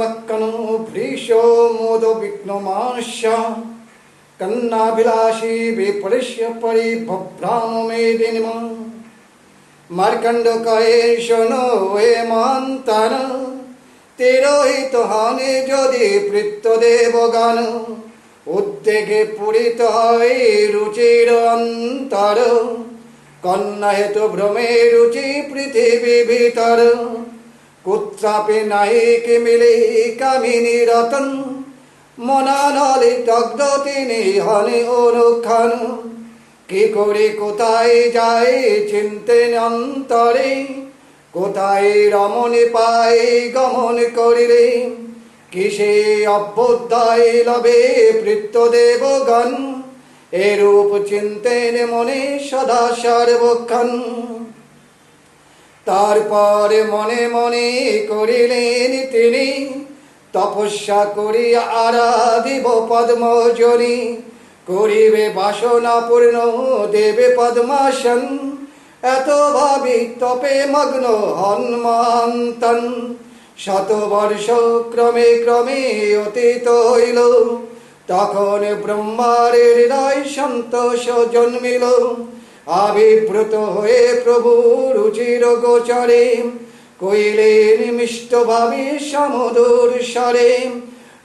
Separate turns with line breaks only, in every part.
বাক্কানো ভৃশ মোদ বিঘ্নমাস্য কন্নাভিলাষী বিপরিষ্য পরিভ্রাম মেদিনীম মার্কণ্ড কয়ে শোনো এ মন্তর তিরোহিত হনে যদি পৃত্তদেব গান উদ্বেগে পূরিত হয় রুচির অন্তর কন্যা হেতু ভ্রমে রুচি পৃথিবী ভিতর কুত্রাপি নাহিকে মিলে কামিনী রতন মনানলে দগ্ধ তিনি হনে অনুক্ষণ কি করে কোথায় যায় চিন্তেন অন্তরে কোথায় রমণী পাই গমন করিলে কিসে অভ্যুদয় লবে পৃত্তদেবগণ এরূপ চিন্তেন মনে সদা সর্বক্ষণ তারপরে মনে মনে করিলেন তিনি তপস্যা করিয়া আরাধিব পদ্মজনি করিবে বাসনা পূর্ণ দেবে পদ্মাসন এত ভাবি তপে মগ্ন হনুমন্তন শতবর্ষ ক্রমে ক্রমে অতীত হইল তখন ব্রহ্মার হৃদয় সন্তোষ জন্মিল আবিব্রত হয়ে প্রভু রুচির গোচরে কইলেন মিষ্ট ভাবে সমুদর স্বরে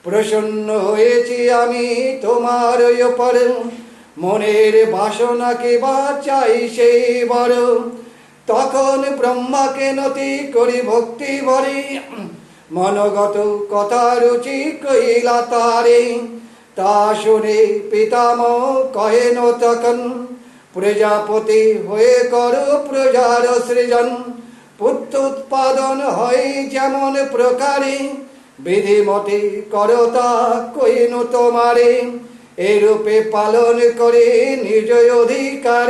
প্রসন্ন হয়েছি আমি তোমার উপর মনের বাসনাকে বাঁচাই সেই বড় তখন ব্রহ্মাকে নতি করি ভক্তি ভরে মনগত কথা রুচি কইলা তারে তা শুনে পিতামহ কহেন তখন প্রজাপতি হয়ে করো প্রজার সৃজন পুত্র উৎপাদন হয় যেমন প্রকারে বিধিমতে করো তা কইন তোমারে এরূপে পালন করে নিজ অধিকার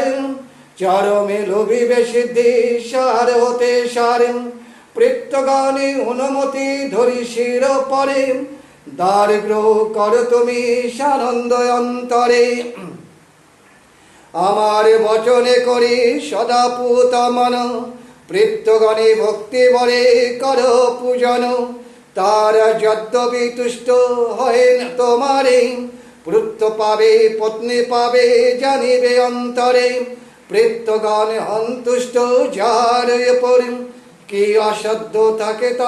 চরমে লোভিবে সিদ্ধি সার হতে সার পৃত্তগণে অনুমতি ধরি শির পরে দারিদ্র কর তুমি সানন্দ অন্তরে আমার বচনে করি সদা পুত মন পৃত্তগণে ভক্তি বরে কর পূজন তারা যদ্যপি তুষ্ট হয়েন তোমারে পুত্র পাবে পত্নী পাবে জানিবে অন্তরে পৃত্তগণ সন্তুষ্ট যার উপর কি অসাধ্য থাকে তা